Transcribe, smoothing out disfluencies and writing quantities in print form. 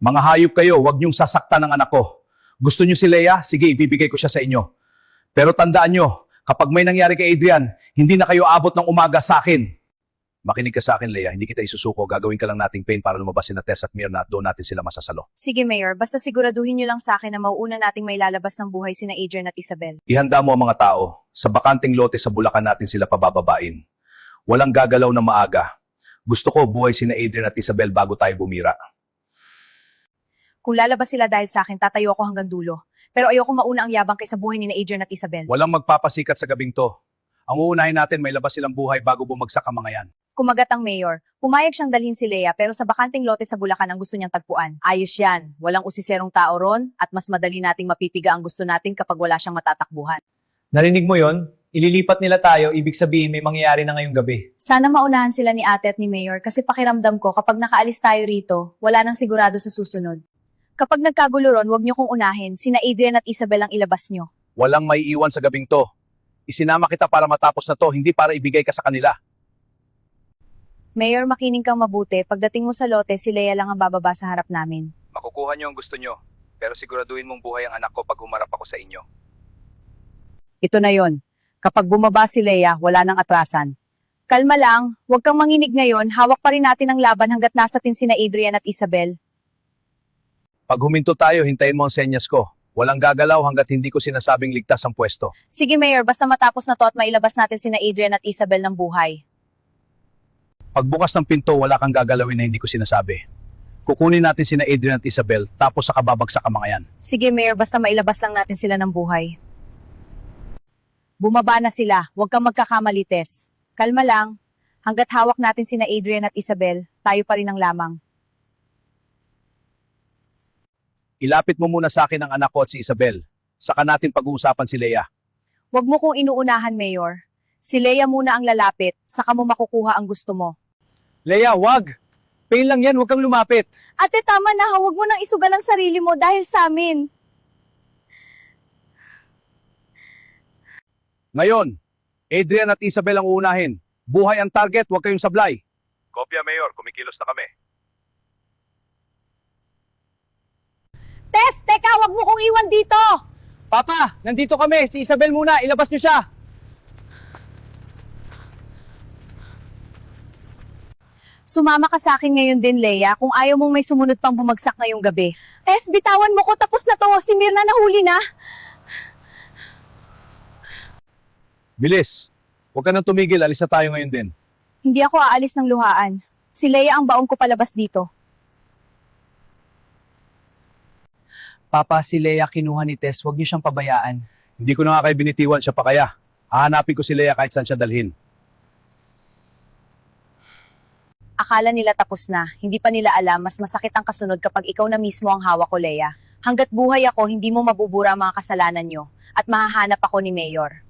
Mga hayop kayo, huwag niyong sasaktan ng anak ko. Gusto niyo si Leia? Sige, ibibigay ko siya sa inyo. Pero tandaan niyo, kapag may nangyari kay Adrian, hindi na kayo abot ng umaga sa akin. Makinig ka sa akin, Leia. Hindi kita isusuko. Gagawin ka lang nating pain para lumabas sina Tess at Myrna at doon natin sila masasalo. Sige, Mayor. Basta siguraduhin niyo lang sa akin na mauuna nating may lalabas ng buhay sina Adrian at Isabel. Ihanda mo ang mga tao. Sa bakanting lote sa Bulacan natin sila pabababain. Walang gagalaw na maaga. Gusto ko buhay sina Adrian at Isabel bago tayo bumira. Kung lalabas sila dahil sa akin, tatayo ako hanggang dulo. Pero ayoko mauna ang yabang kaysa buhay ni Adrian at Isabel. Walang magpapasikat sa gabing to. Ang uunahin natin may labas silang buhay bago bumagsak ang mga yan. Kumagat ang mayor. Pumayag siyang dalhin si Leia pero sa bakanting lote sa Bulacan ang gusto niyang tagpuan. Ayos yan. Walang usiserong tao ron at mas madali nating mapipiga ang gusto natin kapag wala siyang matatakbuhan. Narinig mo yon? Ililipat nila tayo, ibig sabihin may mangyayari na ngayong gabi. Sana maunahan sila ni ate at ni Mayor kasi pakiramdam ko kapag nakaalis tayo rito, wala nang sigurado sa susunod. Kapag nagkagulo ron, huwag niyo kong unahin. Sina Adrian at Isabel ang ilabas niyo. Walang may iwan sa gabing to. Isinama kita para matapos na to, hindi para ibigay ka sa kanila. Mayor, makinig kang mabuti. Pagdating mo sa lote, si Leia lang ang bababa sa harap namin. Makukuha niyo ang gusto niyo, pero siguraduhin mong buhay ang anak ko pag humarap ako sa inyo. Ito na yon. Kapag bumaba si Leia, wala nang atrasan. Kalma lang, huwag kang manginig ngayon. Hawak pa rin natin ang laban hanggat nasa tin sina Adrian at Isabel. Pag huminto tayo, hintayin mo ang senyas ko. Walang gagalaw hanggat hindi ko sinasabing ligtas ang pwesto. Sige, Mayor, basta matapos na to at mailabas natin sina Adrian at Isabel ng buhay. Pagbukas ng pinto, wala kang gagalawin na hindi ko sinasabi. Kukunin natin sina Adrian at Isabel, tapos saka babagsak ang mga yan. Sige, Mayor, basta mailabas lang natin sila ng buhay. Bumaba na sila, huwag kang magkakamali, Tess. Kalma lang, hanggat hawak natin sina Adrian at Isabel, tayo pa rin ang lamang. Ilapit mo muna sa akin ang anak ko at si Isabel. Saka natin pag-uusapan si Leia. Huwag mo kong inuunahan, Mayor. Si Leia muna ang lalapit, saka mo makukuha ang gusto mo. Leia, wag! Pain lang yan, huwag kang lumapit. Ate, tama na, huwag mo nang isugal ang sarili mo dahil sa amin. Ngayon, Adrian at Isabel ang uunahin. Buhay ang target, huwag kayong sablay. Kopya, Mayor. Kumikilos na kami. Tess, teka, huwag mo kong iwan dito! Papa, nandito kami. Si Isabel muna, ilabas niyo siya. Sumama ka sa akin ngayon din, Leia, kung ayaw mong may sumunod pang bumagsak ngayong gabi. Tess, bitawan mo ko, tapos na to. Si Myrna nahuli na. Bilis. Huwag ka nang tumigil, alis na tayo ngayon din. Hindi ako aalis ng luhaan. Si Leia ang baon ko palabas dito. Papa, si Leia kinuha ni Tess, huwag niyo siyang pabayaan. Hindi ko na nga kayo binitiwan siya pa kaya. Hahanapin ko si Leia kahit saan siya dalhin. Akala nila tapos na. Hindi pa nila alam, mas masakit ang kasunod kapag ikaw na mismo ang hawak ko, Leia. Hanggat buhay ako, hindi mo mabubura ang mga kasalanan nyo. At mahahanap ako ni Mayor.